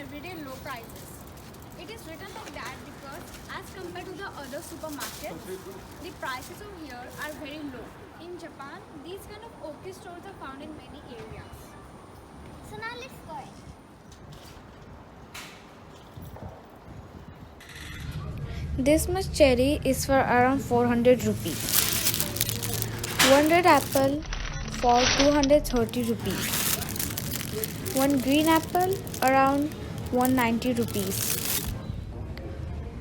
everyday low prices. It is written like that because as compared to the other supermarkets, the prices over here are very low. In Japan, these kind of Oki stores are found in many areas. So now let's go in. This much cherry is for around 400 rupees. One red apple for 230 rupees. One green apple around 190 rupees.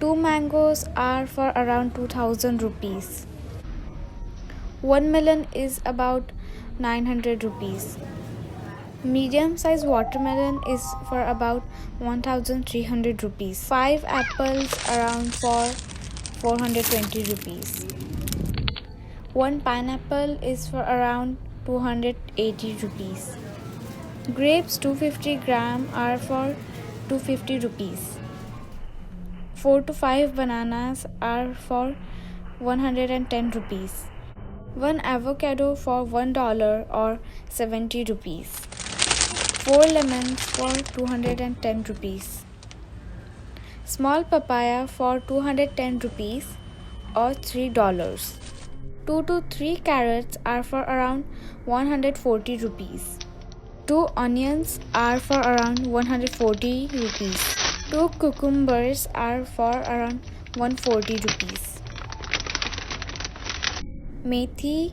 Two mangoes are for around 2000 rupees. One melon is about 900 rupees. Medium sized watermelon is for about 1300 rupees. 5 apples around for 420 rupees. One pineapple is for around 280 rupees. Grapes 250 gram are for 250 rupees. 4 to 5 bananas are for 110 rupees. One avocado for $1 or 70 rupees. 4 lemons for 210 rupees. Small papaya for 210 rupees or $3. 2 to 3 carrots are for around 140 rupees. 2 onions are for around 140 rupees. 2 cucumbers are for around 140 rupees. Methi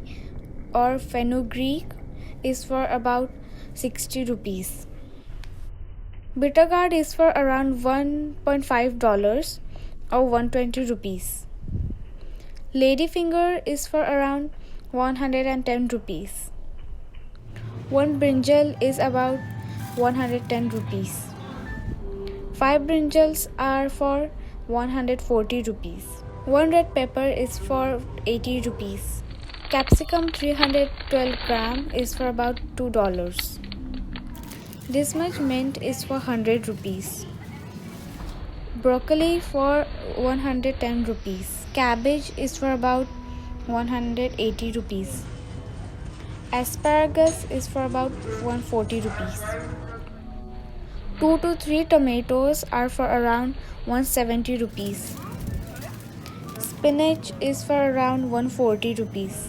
or fenugreek is for about 60 rupees. Bitter gourd is for around $1.5 or 120 rupees. Ladyfinger is for around 110 rupees. One brinjal is about 110 rupees. 5 brinjals are for 140 rupees. One red pepper is for 80 rupees. Capsicum 312 gram is for about $2. This much mint is for 100 rupees. Broccoli for 110 rupees. Cabbage is for about 180 rupees. Asparagus is for about 140 rupees. 2 to 3 tomatoes are for around 170 rupees. Spinach is for around 140 rupees.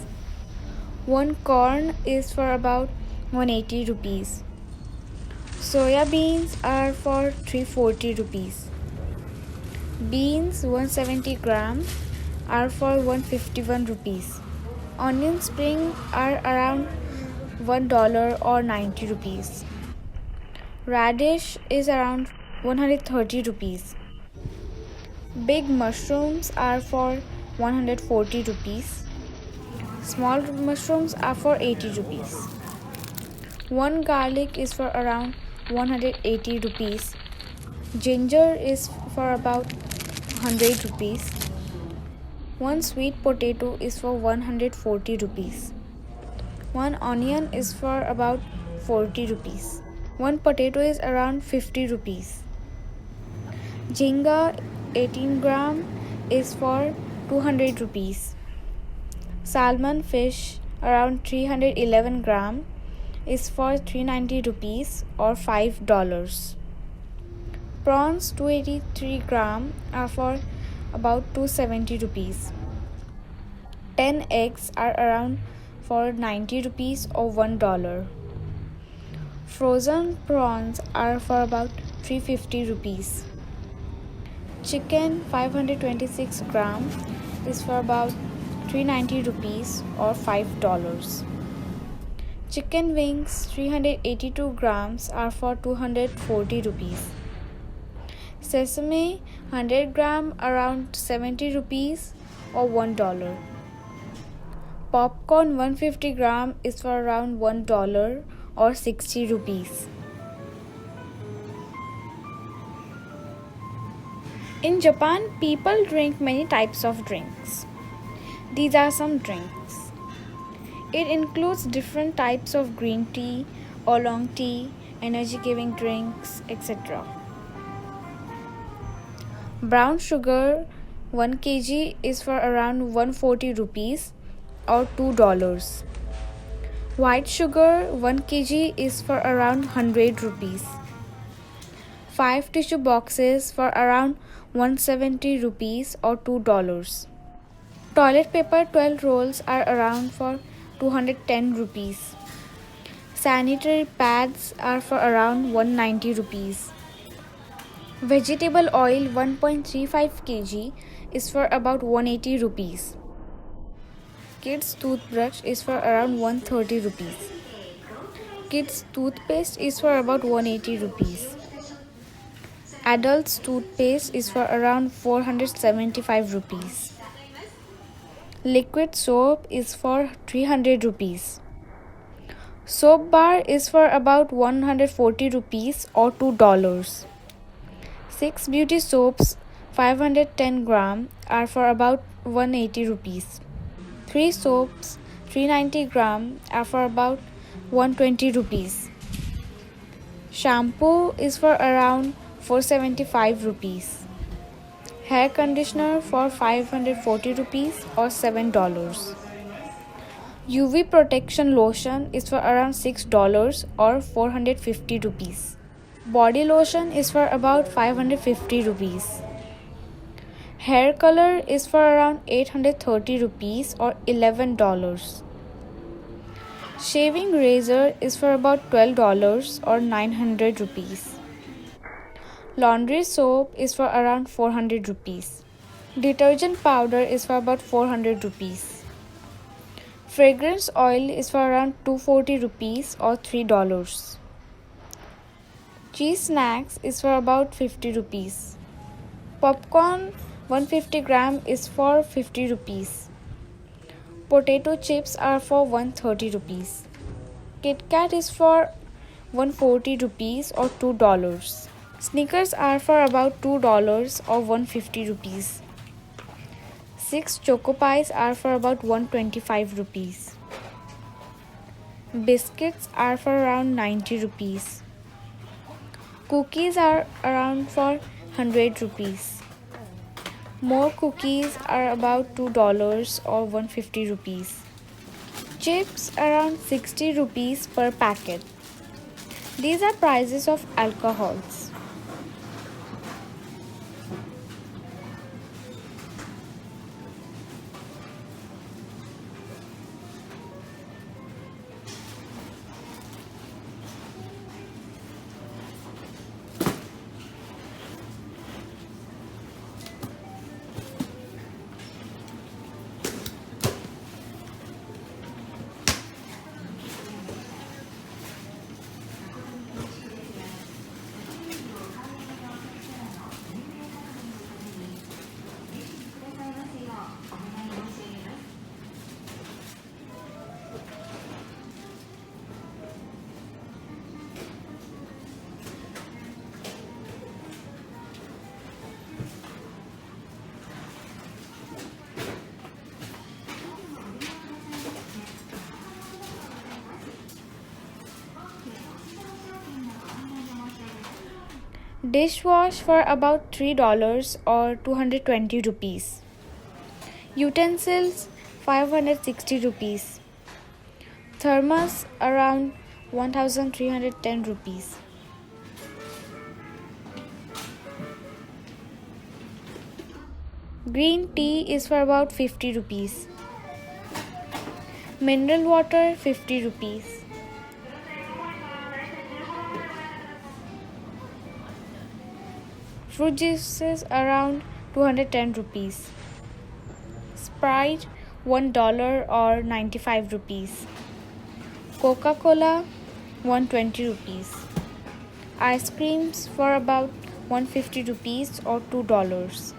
One corn is for about 180 rupees. Soya beans are for 340 rupees. Beans 170 gram are for 151 rupees. Onion spring are around $1 or 90 rupees. Radish is around 130 rupees. Big mushrooms are for 140 rupees. Small mushrooms are for 80 rupees. One garlic is for around 180 rupees. Ginger is for about 100 rupees. One sweet potato is for 140 rupees. One onion is for about 40 rupees. One potato is around 50 rupees. Jhinga 18 gram is for 200 rupees. Salmon fish around 311 gram is for 390 rupees or $5. Prawns 283 gram are for about 270 rupees. 10 eggs are around for 90 rupees or $1. Frozen prawns are for about 350 rupees. Chicken 526 gram is for about 390 rupees or $5. Chicken wings 382 grams are for 240 rupees. Sesame 100 gram around 70 rupees or $1. Popcorn 150 gram is for around $1 or 60 rupees. In Japan, people drink many types of drinks. These are some drinks. It includes different types of green tea, oolong tea, energy-giving drinks, etc. Brown sugar 1 kg is for around 140 rupees or $2. White sugar 1 kg is for around 100 rupees. 5 tissue boxes for around 170 rupees or $2. Toilet paper 12 rolls are around for 210 rupees. Sanitary pads are for around 190 rupees. Vegetable oil 1.35 kg is for about 180 rupees. Kids toothbrush is for around 130 rupees. Kids toothpaste is for about 180 rupees. Adults toothpaste is for around 475 rupees. Liquid soap is for 300 rupees. Soap bar is for about 140 rupees or $2. 6 beauty soaps 510 gram are for about 180 rupees. 3 soaps 390 gram are for about 120 rupees. Shampoo is for around 475 rupees. Hair conditioner for 540 rupees or $7. UV protection lotion is for around $6 or 450 rupees. Body lotion is for about 550 rupees. Hair color is for around 830 rupees or $11. Shaving razor is for about $12 or 900 rupees. Laundry soap is for around 400 rupees. Detergent powder is for about 400 rupees. Fragrance oil is for around 240 rupees or $3. Cheese snacks is for about 50 rupees. Popcorn 150 gram is for 50 rupees. Potato chips are for 130 rupees. Kit Kat is for 140 rupees or $2. Snickers are for about $2 or 150 rupees. 6 Choco Pies are for about 125 rupees. Biscuits are for around 90 rupees. Cookies are around for 100 rupees. More cookies are about $2 or 150 rupees. Chips around 60 rupees per packet. These are prices of alcohols. Dishwash for about $3 or 220 rupees. Utensils 560 rupees. Thermos around 1310 rupees. Green tea is for about 50 rupees. Mineral water 50 rupees. Fruit juices around 210 rupees. Sprite $1 or 95 rupees. Coca-Cola 120 rupees. Ice creams for about 150 rupees or $2.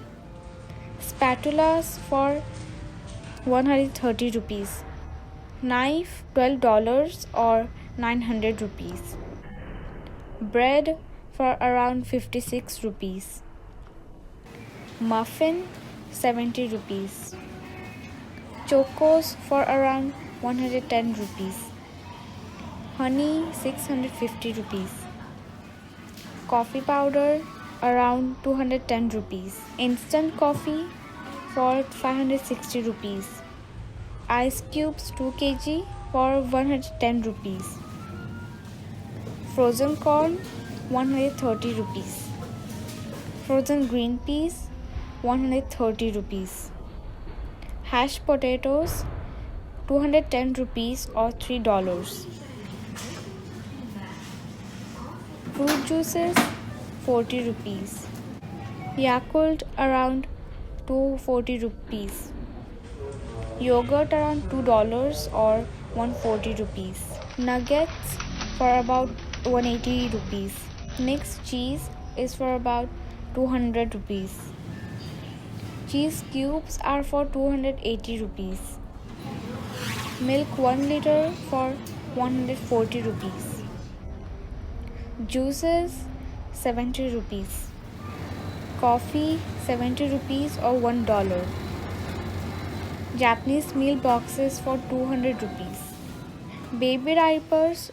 Spatulas for 130 rupees. Knife $12 or 900 rupees. Bread for around 56 rupees. Muffin 70 rupees. Chocos for around 110 rupees. Honey 650 rupees. Coffee powder around 210 rupees. Instant coffee for 560 rupees. Ice cubes 2 kg for 110 rupees. Frozen corn 130 rupees. Frozen green peas 130 rupees. Hashed potatoes 210 rupees or $3. Fruit juices 40 rupees. Yakult around 240 rupees. Yogurt around $2 or 140 rupees. Nuggets for about 180 rupees. Mixed cheese is for about 200 rupees. Cheese cubes are for 280 rupees. Milk 1 liter for 140 rupees. Juices 70 rupees. Coffee 70 rupees or $1. Japanese meal boxes for 200 rupees. Baby diapers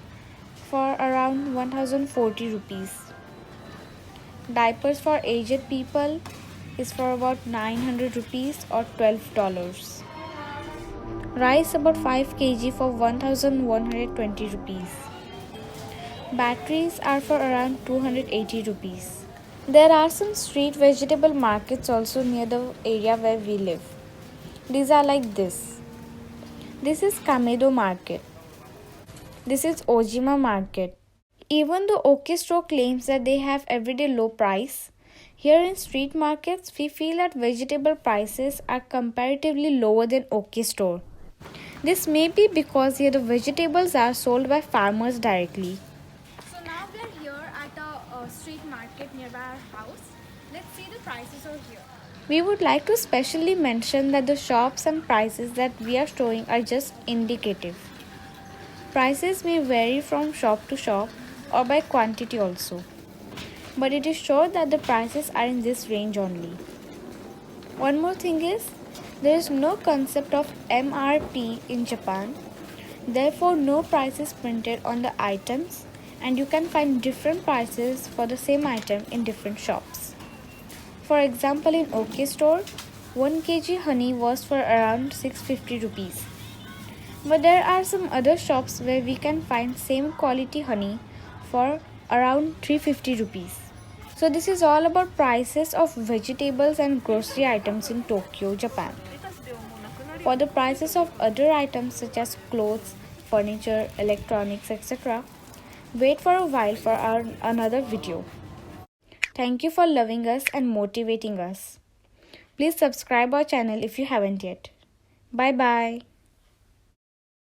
for around 1040 rupees. Diapers for aged people is for about 900 rupees or $12. Rice about 5 kg for 1120 rupees. Batteries are for around 280 rupees. There are some street vegetable markets also near the area where we live. These are like this. This is Kamedo Market. This is Ojima Market. Even though OK Store claims that they have everyday low price, here in street markets we feel that vegetable prices are comparatively lower than OK Store. This may be because here the vegetables are sold by farmers directly. So now we are here at a street market nearby our house. Let's see the prices over here. We would like to specially mention that the shops and prices that we are showing are just indicative. Prices may vary from shop to shop or by quantity also, but it is sure that the prices are in this range only. One more thing is, there is no concept of MRP in Japan, therefore no price is printed on the items and you can find different prices for the same item in different shops. For example, in OK Store, 1 kg honey was for around 650 rupees. But there are some other shops where we can find same quality honey for around 350 rupees. So this is all about prices of vegetables and grocery items in Tokyo, Japan. For the prices of other items such as clothes, furniture, electronics, etc., wait for a while for another video. Thank you for loving us and motivating us. Please subscribe our channel if you haven't yet. Bye bye.